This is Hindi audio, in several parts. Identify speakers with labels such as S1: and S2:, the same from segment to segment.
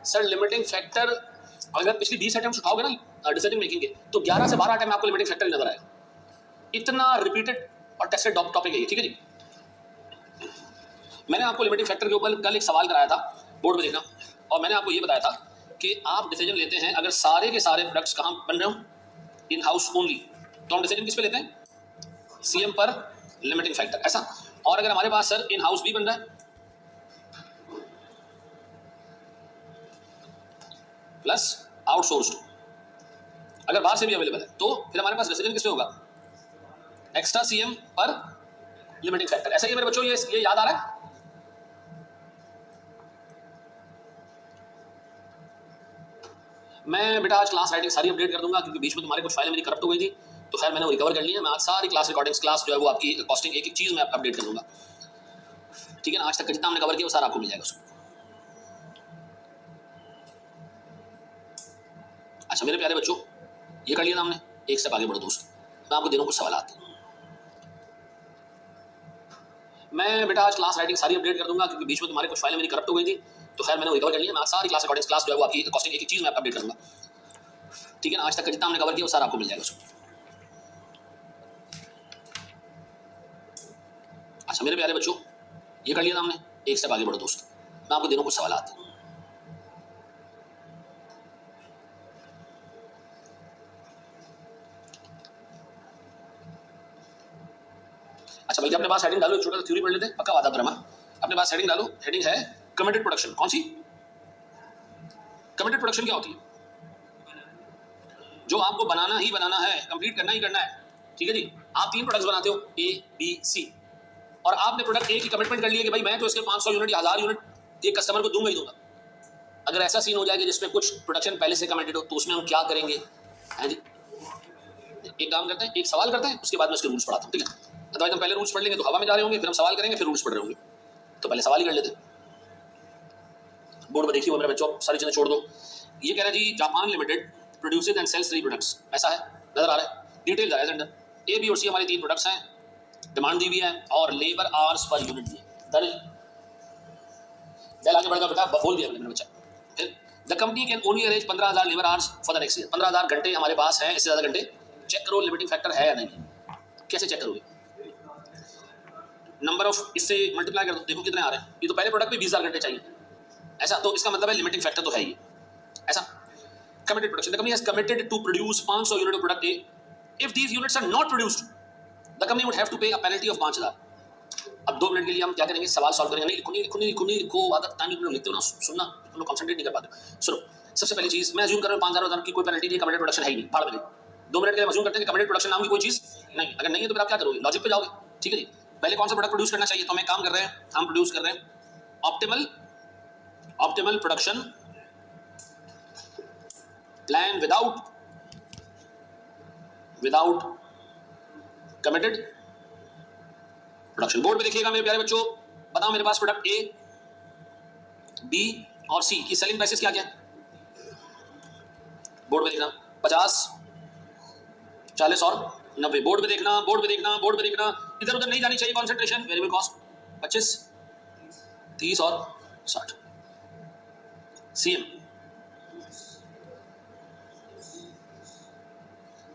S1: सर लिमिटिंग फैक्टर अगर पिछली 20 आइटम्स उठाओगे ना डिसीजन मेकिंग के, तो 11 से 12 आइटम में आपको लिमिटिंग फैक्टर नजर आएगा। इतना रिपीटेड और टेस्टेड टॉपिक है ये, ठीक है जी। मैंने आपको लिमिटिंग फैक्टर के ऊपर कल एक सवाल कराया था, बोर्ड में देखना, और मैंने आपको ये बताया था कि आप डिसीजन लेते हैं अगर सारे के सारे प्रोडक्ट्स कहाँ बन रहे हो, इन हाउस ओनली, तो हम डिसीजन किस पे लेते हैं, सीएम पर लिमिटिंग फैक्टर, ऐसा। और अगर हमारे पास सर इन हाउस भी बन रहा है प्लस आउटसोर्स्ड, अगर बाहर से भी अवेलेबल है, तो फिर हमारे पास डिसीजन किस पे होगा, एक्स्ट्रा सीएम पर लिमिटिंग फैक्टर। ऐसा ही मेरे बच्चों ये याद आ रहा है। मैं बेटा आज क्लास राइटिंग सारी अपडेट कर दूंगा, क्योंकि बीच में तुम्हारे कुछ फाइलें मेरी करप्ट हो गई थी, तो खैर मैंने वो रिकवर कर लिया। मैं आज सारी क्लास रिकॉर्डिंग्स, क्लास जो है वो आपकी कॉस्टिंग, एक एक चीज मैं अपडेट कर दूंगा, ठीक है ना। आज तक जितना हमने कवर किया वो सारा आपको मिल जाएगा उसमें। अच्छा मेरे प्यारे बच्चों, ये कर लिया ना हमने, एक स्टेप आगे बढ़ो दोस्त, मैं आपको दे रहा हूं कुछ सवाल। मैं बेटा आज क्लास राइटिंग सारी अपडेट कर दूंगा, क्योंकि बीच में तुम्हारे कुछ फाइलें मेरी करप्ट हो गई थी, तो खैर मैंने वो रिकवर कर लिया। मैं आज सारी क्लास रिकॉर्डिंग्स, क्लास जो है वो आपकी कॉस्टिंग, एक एक चीज मैं अपडेट करूंगा, ठीक है ना। आज तक जितना हमने कवर किया वो सारा आपको मिल जाएगा उसमें। अच्छा मेरे प्यारे बच्चों, ये कर लिया ना हमने, एक स्टेप आगे बढ़ो दोस्त, मैं आपको दे रहा हूं कुछ सवाल। अच्छा भाई अपने पास हेडिंग डालो, छोटा सा थ्योरी पढ़ लेते हैं, पक्का वादा ब्रह्मा। अपने पास हेडिंग डालो, हेडिंग है कमिटेड प्रोडक्शन। कौन सी कमिटेड प्रोडक्शन? क्या होती है? जो आपको बनाना ही बनाना है, कंप्लीट करना ही करना है, ठीक है जी। आप 3 प्रोडक्ट्स बनाते हो, ए बी सी, और आपने प्रोडक्ट ए की कमिटमेंट कर लिया कि भाई मैं तो इसके 500 यूनिट या 1000 यूनिट एक कस्टमर को दूंगा ही दूंगा। अगर ऐसा सीन हो जाए कि जिसमें कुछ प्रोडक्शन पहले से कमिटेड हो, तो उसमें हम क्या करेंगे? है जी, एक काम करते हैं, एक सवाल करते हैं, उसके बाद मैं उसके रूल्स पढ़ाता हूँ, ठीक है। अदरवाइज हम पहले रूल्स पढ़ लेंगे तो हवा में जा रहे होंगे, फिर हम सवाल करेंगे, फिर रूल्स पढ़ रहे होंगे, तो पहले सवाल ही कर लेते हैं। बोर्ड में देखिए मेरे बच्चों, सारी चीजें छोड़ दो। ये कह रहा है जी Japan limited produces and sells 3 products, ऐसा है, नजर आ रहा है, डिटेल है अंदर। ए बी और सी हमारी 3 प्रोडक्ट्स हैं, डिमांड दी हुई है और लेबर आवर्स पर यूनिट दी है। आगे बढ़ेगा बेटा, बोल दिया मेरा बच्चा। फिर the company can only arrange 15,000 labour hours for the next year. 15,000 घंटे हमारे पास है, इससे ज्यादा घंटे। चेक करो लिमिटिंग फैक्टर है या नहीं। कैसे चेक करोगे? नंबर ऑफ, इससे मल्टीप्लाई कर दो, देखो कितने आ रहे हैं। ये तो पहले प्रोडक्ट में 20,000 घंटे चाहिए, ऐसा, तो इसका मतलब है लिमिटिंग फैक्टर तो है ही, ऐसा। Committed production, the company has committed to produce 500 unit of product A. If these units are not produced, the company would have to pay a penalty of 5,000। अब 2 मिनट के लिए हम क्या करेंगे, सवाल सॉल्व करेंगे। नहीं लिखो, आदत टाइम में लिखते हो ना, सुनना, तुम लोग कंसंट्रेट नहीं कर पाते। सुनो, सबसे पहली चीज, मैं अज्यूम कर रहा हूं 5,000 की कोई पेनल्टी नहीं, कमिटेड प्रोडक्शन है ही नहीं, भाड़ में नहीं। 2 मिनट के लिए अज्यूम करते हैं कि कमिटेड प्रोडक्शन नाम की कोई चीज नहीं। अगर नहीं है तो फिर आप क्या करोगे, लॉजिक पे जाओगे, ठीक है जी। पहले कौन सा प्रोडक्ट प्रोड्यूस करना चाहिए, तो हम एक काम कर रहे हैं, हम प्रोड्यूस कर रहे हैं optimal production plan without committed production. Board पे देखिएगा मेरे प्यारे बच्चों, बताओ मेरे पास प्रोडक्ट ए, बी और सी की सेलिंग प्राइसेस क्या क्या है? बोर्ड पे देखना, 50, 40 और 90। बोर्ड पे देखना, इधर उधर नहीं जानी चाहिए कॉन्सेंट्रेशन। वेरिएबल कॉस्ट 25, 30 और 60। सीएम,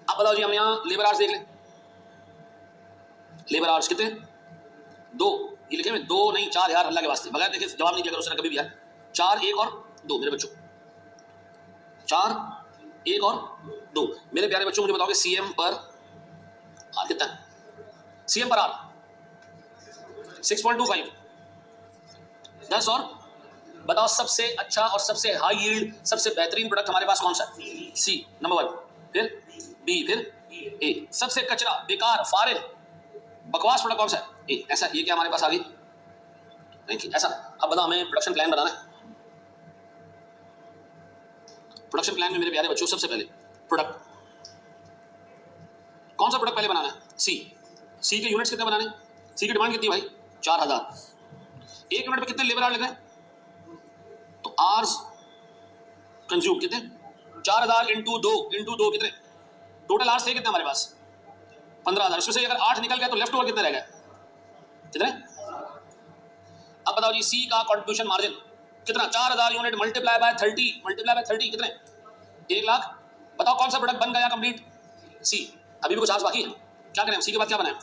S1: अब बताओ जी, हम यहाँ लेबर आवर्स देख लें। लेबर आवर्स कितने? 2, ये लिखे में 2 नहीं 4 यार, अल्लाह के वास्ते, बगैर देखे जवाब नहीं दिया करो उसने कभी भी यार। 4, 1 और 2 मेरे बच्चों, 4, 1 और 2 मेरे प्यारे बच्चों। मुझे बताओगे सीएम पर आर कितना है? सीएम पर आर 6.25, 10 और बताओ सबसे अच्छा और सबसे हाई यील्ड, सबसे बेहतरीन प्रोडक्ट हमारे पास कौन सा है? सी नंबर 1, फिर बी, फिर ए। सबसे कचरा, बेकार, फारिग, बकवास प्रोडक्ट कौन सा है? ए। ऐसा, ये क्या हमारे पास आ गई? नहीं ऐसा। अब बताओ हमें प्रोडक्शन प्लान बनाना है। प्रोडक्शन प्लान में मेरे प्यारे बच्चों सबसे पहले प्रोडक्ट, कौन सा प्रोडक्ट पहले बनाना है? सी के यूनिट्स कितने बनाने? सी की डिमांड कितनी भाई? 4,000। 1 मिनट में कितने लेबर आवर लग रहे हैं? तो आवर्स कंज्यूम कितने? 4,000 इंटू 2 कितने? टोटल आवर्स थे कितने हमारे पास? 15,000। उसमें से अगर 8 निकल गया तो लेफ्ट ओवर कितने रह गए? कितने? अब बताओ जी, सी का कंट्रीब्यूशन मार्जिन कितना 4000 यूनिट मल्टीप्लाई बाय 30 कितने 1 लाख। बताओ कौन सा प्रोडक्ट बन गया कंप्लीट? सी। अभी भी कुछ आस बाकी है, क्या करें हम? सी के बाद क्या बनाए?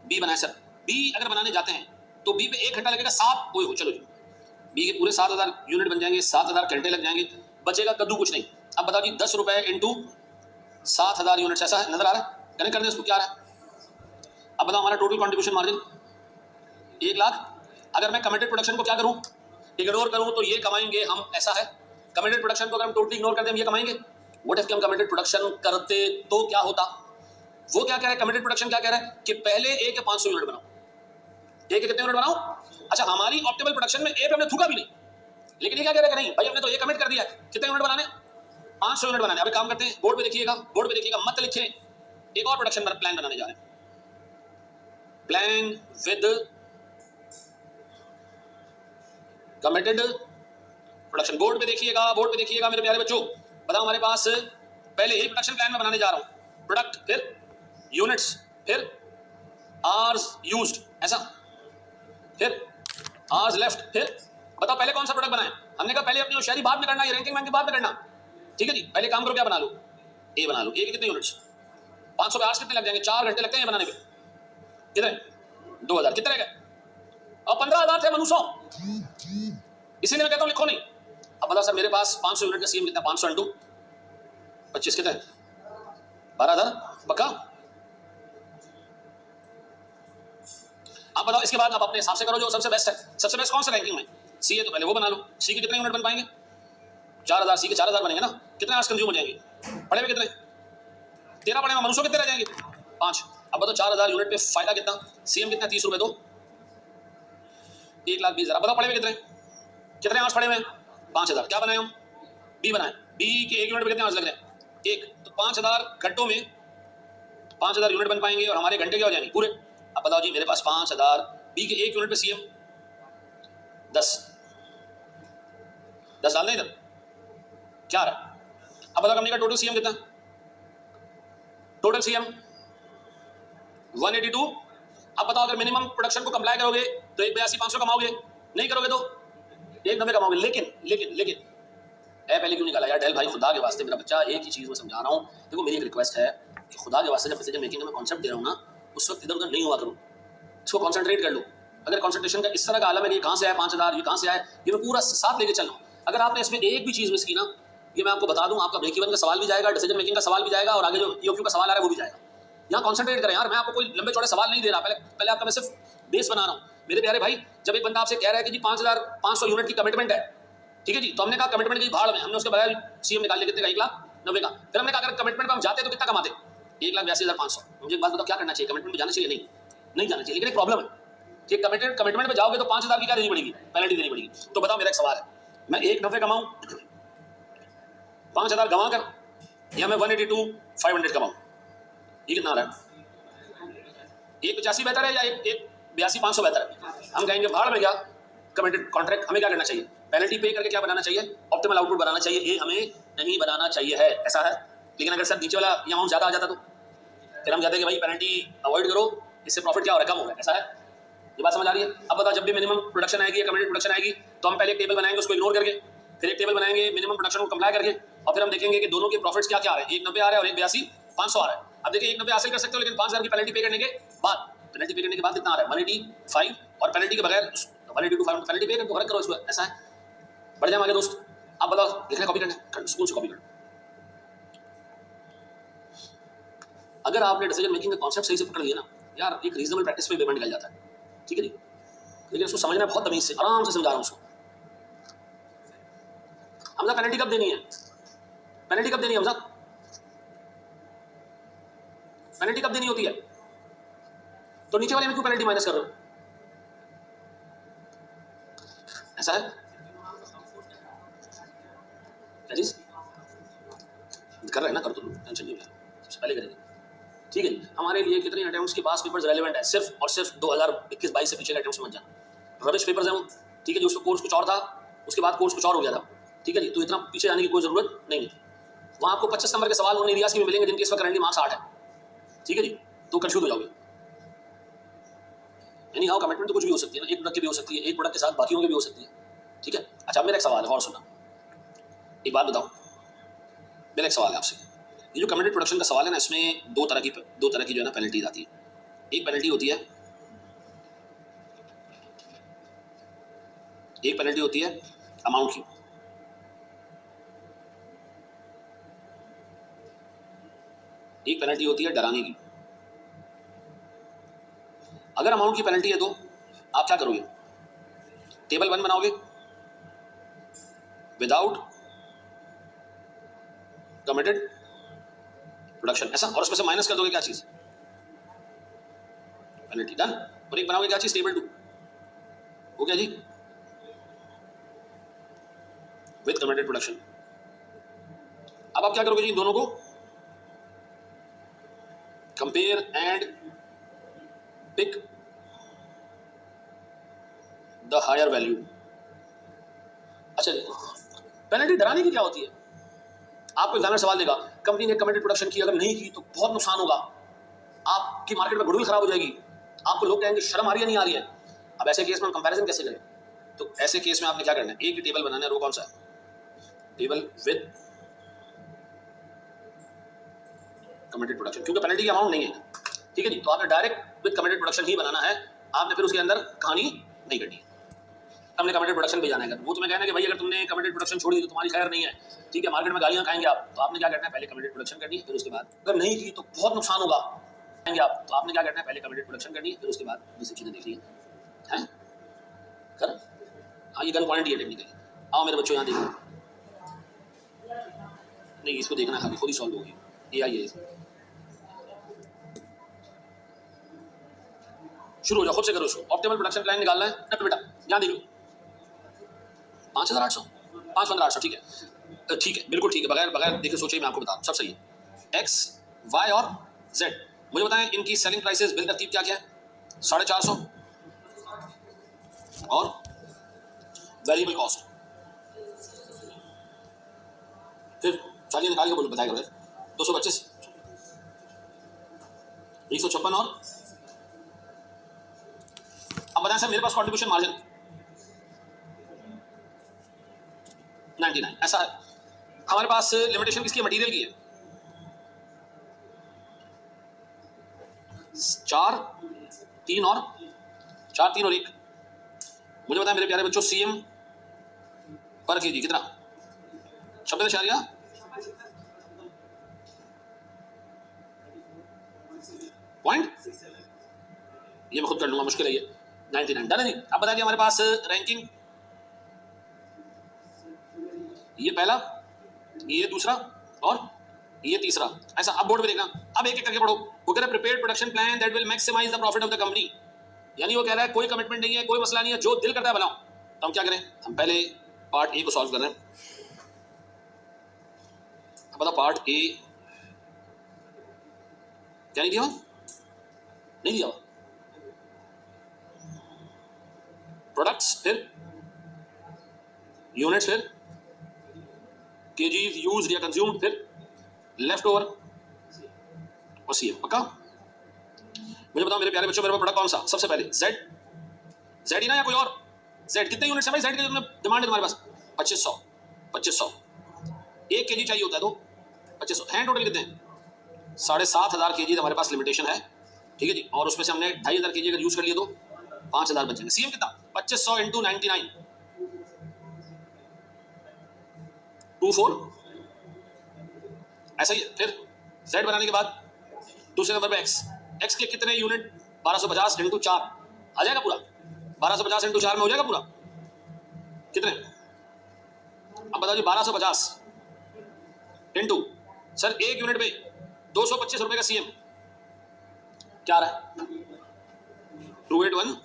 S1: बी बनाए सर। बी अगर बनाने जाते हैं तो बी पे 1 घंटा लगेगा 7। ओए हो चलो जी, बी के पूरे 7000 यूनिट बन जाएंगे, 7000 घंटे लग जाएंगे, बचेगा कद्दू कुछ नहीं। अब बताओ जी 10 रुपए इंटू 7000 यूनिट, ऐसा है नजर आ रहा है? कनेक्ट कर दें इसको, क्या आ रहा है? अब बताओ हमारा टोटल कॉन्ट्रीब्यूशन मार्जिन 1 लाख। अगर मैं कमिटेड प्रोडक्शन को क्या करूं, इग्नोर करूं, तो ये कमाएंगे हम, ऐसा है। कमिटेड प्रोडक्शन को अगर हम टोटली इग्नोर कर दें ये कमाएंगे। व्हाट इफ हम कमिटेड प्रोडक्शन करते तो क्या होता? वो क्या कह रहा है कमिटेड प्रोडक्शन, क्या कह रहा है कि पहले ए के 500 यूनिट बनाओ। ए के कितने यूनिट बनाओ? अच्छा, हमारी ऑप्टिमल प्रोडक्शन में ए पे हमने थूका भी नहीं, लेकिन ये क्या कह रहा है कि नहीं भाई हमने तो ये कमिट कर दिया, कितने यूनिट बनाने? 500 यूनिट बनाने। अब काम करते हैं, बोर्ड पे देखिएगा, बोर्ड पे देखिएगा, मत लिखें। एक और प्रोडक्शन प्लान बनाने जा रहे हैं, plan with committed production. Board पे देखिएगा, बोर्ड पे देखिएगा मेरे प्यारे बच्चों। बताओ हमारे पास पहले एक प्रोडक्शन प्लान में बनाने जा रहा हूं, प्रोडक्ट, फिर यूनिट्स, फिर आवर्स यूज्ड, ऐसा, फिर आवर्स लेफ्ट, फिर बताओ पहले कौन सा प्रोडक्ट बनाए? हमने कहा पहले अपनी होशियारी बाद में करना, ये रैंकिंग बैंक के बाद में करना। ठीक है जी, पहले काम करो, क्या बना लो? ए बना लो। ए के कितने यूनिट्स? 500 पे आवर्स कितने लग जाएंगे? 4 घंटे लगते हैं बनाने पे, कितने? 2000 कितने रह गए? और 15000 थे मनुष्यों, इसीलिए मैं कहता हूं लिखो नहीं। अब बताओ सर मेरे पास 500 यूनिट का सीएम कितना? 500 इंटू 25 कितने? 12000 पक्का। आप बताओ इसके बाद आप अपने हिसाब से करो जो सबसे बेस्ट है। सबसे बेस्ट कौन सा रैंकिंग में? सी है तो पहले वो बना लो। सी के कितने यूनिट बन पाएंगे? 4000। सी के 4000 बनेंगे ना, कितने आवर्स कंज्यूम हो जाएंगे? पढ़े में कितने? 13 पढ़े में, मनुष्यों कितने रह जाएंगे? 5। अब बताओ 4000 यूनिट पे फायदा कितना? सीएम कितना? 30 रुपए दो, 1,20,000। बताओ पढ़े में कितने? कितने आवर्स पढ़े में? 5000। क्या बनाए हम? बी बनाए। बी के 1 यूनिट पे कितने आवर्स लग रहे हैं? 1। तो 5000 घंटों में 5000 यूनिट बन पाएंगे और हमारे घंटे क्या हो जाएंगे? पूरे। अब बताओ जी मेरे पास 5000, बी के 1 यूनिट पे सीएम 10 डालना इधर, क्या आ रहा है? अब बताओ कंपनी का टोटल सीएम कितना? Total CM 182। अब बताओ अगर मिनिमम प्रोडक्शन को कंप्लाई करोगे तो 182,500 कमाओगे, नहीं करोगे तो 190 कमाओगे। लेकिन लेकिन लेकिन ए पहले क्यों निकाला यार? डेल भाई खुदा के वास्ते मेरा बच्चा, एक ही चीज मैं समझा रहा हूं। देखो मेरी एक रिक्वेस्ट है कि खुदा के वास्ते जब डिसीजन मेकिंग में कॉन्सेप्ट दे रहा हूं ना, उस वक्त इधर उधर नहीं हुआ करो, इसको कंसंट्रेट कर लो। अगर कंसंट्रेशन का इस तरह का आलम है कि कहां से आया 5000, ये कहां से आया, ये मैं पूरा साथ लेके चल रहा हूं। अगर आपने इसमें एक भी चीज मिस की ना, ये मैं आपको बता दूं, आपका ब्रेक इवन का सवाल भी जाएगा, डिसीजन मेकिंग का सवाल भी जाएगा, और आगे जो ईओक्यू का सवाल आ रहा है वो भी जाएगा। यहाँ कॉन्सेंट्रेट करें यार, मैं आपको कोई लंबे चौड़े सवाल नहीं दे रहा, पहले आपका मैं सिर्फ बेस बना रहा हूँ। मेरे प्यारे भाई, जब एक बंदा आपसे कह रहा है कि जी 5500 यूनिट की कमिटमेंट है, ठीक है जी, तो हमने कहा कमिटमेंट की भाड़ में, हमने उसके बगैर सीएम निकाल लिया कितने का? 1,90,000 का। फिर हमने कहा अगर कमिटमेंट में हम जाते तो कितना कमाते? 1,82,500। मुझे एक बात बताओ, क्या करना चाहिए? कमिटमेंट में जाना चाहिए? नहीं जाना चाहिए। लेकिन एक प्रॉब्लम है कि कमिटमेंट में जाओगे तो 5000 की क्या देनी पड़ेगी? पेनल्टी देनी पड़ेगी। तो बताओ मेरा एक सवाल है, मैं 190 कमाऊं 5000 गंवा कर, या मैं 182,500 कमाऊं? ये कितना आ रहा है? 185 बेहतर है या 182,500 बेहतर है? हम कहेंगे भाड़ में गया कमिटेड कॉन्ट्रैक्ट। हमें क्या करना चाहिए? पेनल्टी पे करके क्या बनाना चाहिए? ऑप्टिमल आउटपुट बनाना चाहिए। ये हमें नहीं बनाना चाहिए है, ऐसा है। लेकिन अगर सर नीचे वाला ये अमाउंट ज्यादा आ जाता तो फिर हम कहते हैं कि भाई पेनल्टी अवॉइड करो, इससे प्रॉफिट क्या हो रहा है? कम हो रहा है, ऐसा है। ये बात समझ आ रही है? अब बताओ जब भी मिनिमम प्रोडक्शन आएगी या कमिटेड प्रोडक्शन आएगी तो हम पहले एक टेबल बनाएंगे उसको इग्नोर करके, फिर एक टेबल बनाएंगे मिनिमम प्रोडक्शन को कंप्लाई करके, और फिर हम देखेंगे कि दोनों के प्रॉफिट्स क्या क्या आ रहे हैं। 190 आ रहा है और 182,500 आ रहा है। अब देखिए 190 हासिल कर सकते हो, लेकिन 5000 की पेनल्टी पे करने के बाद, पेनल्टी पे करने के बाद कितना आ रहा है? 185, और पेनल्टी के बगैर 182,500 पेनल्टी पे करके करो इसको, ऐसा है। बढ़ जाए आगे दोस्त। अब बताओ लिखना कॉपी करना, स्कूल से कॉपी करना। अगर आपने डिसीजन मेकिंग का कॉन्सेप्ट सही से पकड़ लिया ना यार, एक रीजनेबल प्रैक्टिस पे पेमेंट निकल जाता है, ठीक है जी। लेकिन उसको समझना बहुत तमीज से, आराम से समझा रहा हूं उसको। हमजा पेनल्टी कब देनी है? पेनल्टी कब देनी है हमजा? पेनल्टी कब देनी होती है? तो नीचे वाले में क्यों पेनल्टी माइनस कर रहे हो? ऐसा है क्या चीज कर रहे हैं ना? कर दो, टेंशन नहीं है, सबसे पहले करेंगे, ठीक है जी। हमारे लिए कितने अटेम्प्ट्स के पास पेपर्स रेलेवेंट है? सिर्फ और सिर्फ 2021-22 से पीछे के अटेम्प्ट्स मत जाना। रबिश पेपर्स हैं वो, ठीक है जी। उसका कोर्स कुछ और था, उसके बाद कोर्स कुछ और हो गया था, ठीक है जी। तो इतना पीछे जाने की कोई जरूरत नहीं है। वहाँ आपको 25 नंबर के सवाल उन एरियाज के भी मिलेंगे जिनके इस वक्त करंटली मार्क्स 8 है, ठीक है जी। तो कंफ्यूज हो जाओगे। यानी हाउ कमिटमेंट तो कुछ भी हो सकती है ना, एक प्रोडक्ट की भी हो सकती है, एक प्रोडक्ट के साथ बाकियों की भी हो सकती है। ठीक है। अच्छा, अब मेरा एक सवाल है और सुना, एक बात बताओ, मेरा एक सवाल है आपसे। ये जो कमिटेड प्रोडक्शन का सवाल है ना, इसमें दो तरह की जो है ना पेनल्टीज आती है। एक पेनल्टी होती है अमाउंट की, एक पेनल्टी होती है डराने की। अगर अमाउंट की पेनल्टी है तो आप क्या करोगे? टेबल 1 बनाओगे विदाउट कमिटेड प्रोडक्शन, ऐसा, और उसमें से माइनस कर दोगे क्या चीज? Penalty, done. और एक बनाओगे क्या चीज? टेबल 2, हो गया जी, विद कमिटेड प्रोडक्शन। अब आप क्या करोगे जी? इन दोनों को compare and pick the higher value. अच्छा, पेनल्टी डराने की क्या होती है? आपको एग्जामिनर सवाल देगा, कंपनी ने कमिटेड प्रोडक्शन की, अगर नहीं की तो बहुत नुकसान होगा, आपकी मार्केट में गुडविल खराब हो जाएगी, आपको लोग कहेंगे शर्म आ रही है नहीं आ रही है। अब ऐसे केस में हम कंपैरिजन कैसे करें? तो ऐसे केस में आपने क्या करना है? एक ही टेबल बनाना है, वो कौन सा है? टेबल विद कमिटेड प्रोडक्शन, क्योंकि पेनल्टी की अमाउंट नहीं है, ठीक है जी। तो आपने डायरेक्ट विद कमिटेड प्रोडक्शन ही बनाना है, आपने फिर उसके अंदर कहानी नहीं करनी है। हमने कमिटेड प्रोडक्शन पे जाना है, वो तुम्हें कहना है कि भाई अगर तुमने कमिटेड प्रोडक्शन छोड़ दी तो तुम्हारी खैर नहीं है, ठीक है, मार्केट में गालियां खाएंगे आप, तो आपने क्या करना है? पहले कमिटेड प्रोडक्शन करनी है, फिर उसके बाद अगर नहीं की तो बहुत नुकसान होगा, खाएंगे आप, तो आपने क्या करना है? पहले कमिटेड प्रोडक्शन करनी है, फिर उसके बाद ये सब चीजें देखनी है कर। हाँ, ये गन पॉइंट ही है टेक्निकली। आओ मेरे बच्चों यहाँ देखो, नहीं इसको देखना खाली, खुद ही सॉल्व होगी, ये आई है। शुरू हो जाओ, खुद से करो इसको। ऑप्टिमल प्रोडक्शन प्लान निकालना है ना बेटा, यहाँ देखो 5800, 5,800, ठीक है, ठीक है, बिल्कुल ठीक है, बगैर बगैर देखे सोचे मैं आपको बता दूं, सब सही है। एक्स, वाई और जेड, मुझे बताएं इनकी सेलिंग प्राइसेस बिल तरतीब क्या क्या है? 450 और वेरिएबल कॉस्ट, फिर चलिए निकाल के बोलो, बताएगा भाई। 225, 156 और अब बताएं सर मेरे पास कॉन्ट्रीब्यूशन मार्जिन 99, ऐसा है। हमारे पास लिमिटेशन किसकी है? मटेरियल की है। 4 3 और 4 3 और 1, मुझे बताएं मेरे प्यारे बच्चों सीएम पर केजी कितना? 26 पॉइंट, ये मैं खुद कर लूंगा, मुश्किल है ये। 99 डन है नहीं। अब बताइए हमारे पास रैंकिंग, ये पहला, ये दूसरा और ये तीसरा, ऐसा। अब बोर्ड पे देखना, अब एक एक करके पढ़ो। वो कह रहा है prepared production plan that will maximise the profit of the company, यानी वो कह रहा है कोई कमिटमेंट नहीं है, कोई मसला नहीं है, जो दिल करता है बनाओ। तो हम क्या करें? हम पहले पार्ट ए को सॉल्व कर रहे हैं। अब बताओ पार्ट ए क्या नहीं दिया? नहीं दिया प्रोडक्ट्स, फिर यूनिट्स, फिर केजीज यूज्ड या कंज्यूम्ड, फिर लेफ्ट ओवर और सीएम। पक्का? मुझे बताओ मेरे प्यारे बच्चों, मेरे पास प्रोडक्ट कौन सा? सबसे पहले जेड, जेड ही ना या कोई और? जेड कितने यूनिट्स है भाई? जेड के डिमांड है तुम्हारे पास 2500, 2500, 1 केजी चाहिए होता है तो 2500, हैं टोटल कितने? 7,500 केजी हमारे पास लिमिटेशन है, ठीक है जी। और उसमें से हमने 2,500 केजी अगर यूज कर लिए तो 5,000 बचेंगे। सीएम कितना? 2500 इंटू 99, 24, ऐसा ही है। फिर जेड बनाने के बाद दूसरे नंबर पे एक्स, एक्स के कितने यूनिट? 1250 इंटू 4 आ जाएगा पूरा, 1250 इंटू 4 में हो जाएगा पूरा, कितने? अब बताओ जी, 1250 इंटू, सर 1 यूनिट पे 225 रुपए का सीएम, क्या रहा है? 281,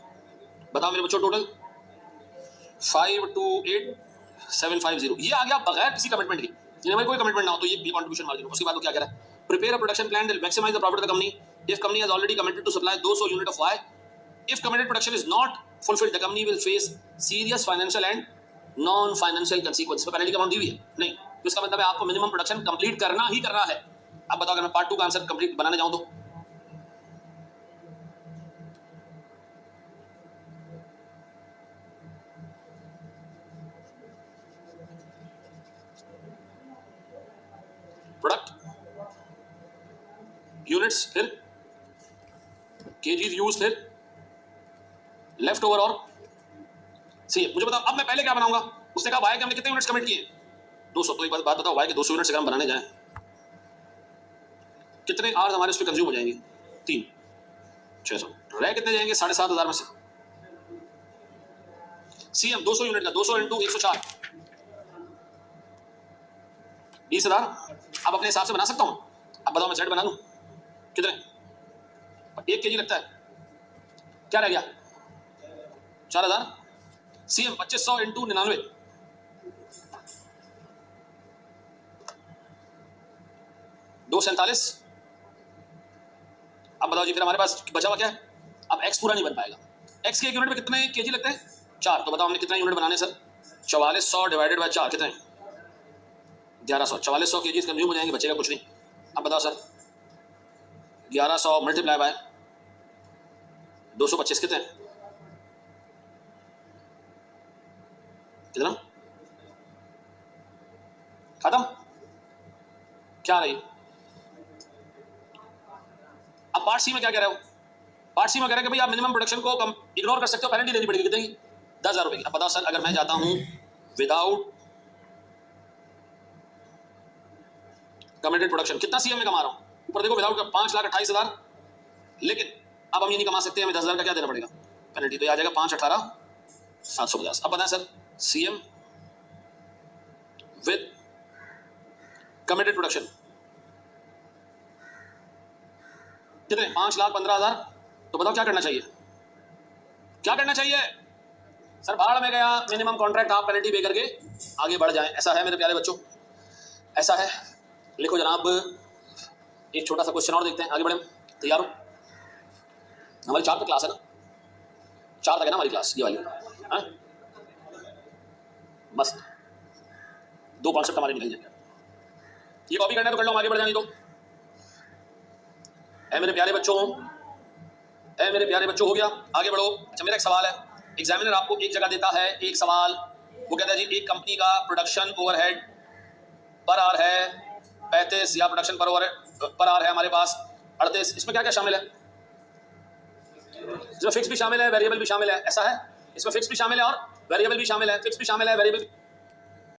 S1: बताओ मेरे बच्चों टोटल 528750, ये आ गया बगैर किसी कमिटमेंट के। इनमें कोई कमिटमेंट ना हो तो ये कंट्रीब्यूशन मार्जिन। उसके बाद वो क्या कह रहा है? Prepare a production plan that maximise the profit of the company if company has already committed to supply 200 unit of Y, if committed production is not fulfilled the company will face serious financial and non financial consequence. Pay penalty का अमाउंट दी हुई है नहीं, तो इसका मतलब है आपको मिनिमम प्रोडक्शन कंप्लीट करना ही करना है। अब बताओ अगर मैं पार्ट 2 का आंसर कंप्लीट बनाने जाऊं तो यूनिट्स, फिर केजीज यूज, फिर लेफ्ट ओवर और सी। मुझे बताओ अब मैं पहले क्या बनाऊंगा। उसने कहा वाई के हमने कितने यूनिट्स कमिट किए 200। तो एक बात बताओ, वाई के 200 यूनिट्स अगर हम बनाने जाएं कितने आवर्स हमारे उस पर कंज्यूम हो जाएंगे 3 600। रह कितने जाएंगे 7,500 में से। सीएम 200 यूनिट का 200 इंटू 104 20,000। अब अपने हिसाब से बना सकता हूं। अब बताओ मैं सेट बना दूं कितने 1 केजी लगता है, क्या रह गया 4,000। CM 2500 into 99 247। अब बताओ जी फिर हमारे पास बचा हुआ क्या है। अब एक्स पूरा नहीं बन पाएगा। एक्स के एक यूनिट में कितने केजी लगते हैं 4। तो बताओ हमने कितने यूनिट बनाने सर 4400 डिवाइडेड बाय 4 कितने 1100। 4400 केजी कंज्यूम हो जाएंगे, बचेगा कुछ नहीं। अब बताओ सर 1100 मल्टीप्लाई बाय 225 कितने कितना खत्म क्या रही। अब पार्ट सी में क्या कह रहे हो। पार्ट सी में कह रहे हैं कि भाई आप मिनिमम प्रोडक्शन को कम इग्नोर कर सकते हो, पेनल्टी देनी पड़ेगी कितने की 10,000 रुपए की। अब बताओ सर अगर मैं जाता हूं विदाउट कमिटेड प्रोडक्शन कितना सीएम में कमा रहा हूं। ऊपर देखो विदाउट 5,28,000, लेकिन अब हम ये नहीं कमा सकते, हमें 10,000 का क्या देना पड़ेगा पेनल्टी। तो ये आ जाएगा 5,18,750। अब बताएं sir CM with committed production कितने 5,15,000। तो बताओ क्या करना चाहिए, क्या करना चाहिए सर। भाड़ में गया मिनिमम कॉन्ट्रैक्ट, आप पेनल्टी पे करके आगे बढ़ जाएं। ऐसा है मेरे प्यारे बच्चों, ऐसा है। लिखो जनाब, एक छोटा सा क्वेश्चन और देखते हैं, आगे बढ़े। तैयार हो। हमारी 4 तक क्लास है ना, 4 तक है ना हमारी क्लास ये वाली। हाँ मस्त, 2 कॉन्सेप्ट हमारे निकल जाएंगे। ये कॉपी करना है तो कर लो, आगे बढ़ जाने दो। ऐ मेरे प्यारे बच्चों, ऐ मेरे प्यारे बच्चों, हो गया आगे बढ़ो। अच्छा मेरा एक सवाल है, एग्जामिनर आपको एक जगह देता है एक सवाल, वो कहता है जी एक कंपनी का प्रोडक्शन ओवरहेड पर आवर है 35 या प्रोडक्शन पर आवर है हमारे पास 38। इसमें क्या क्या शामिल है, इसमें फिक्स भी शामिल है, वेरिएबल भी शामिल है। ऐसा है, इसमें फिक्स भी शामिल है और वेरिएबल भी शामिल है। फिक्स भी शामिल है, वेरिएबल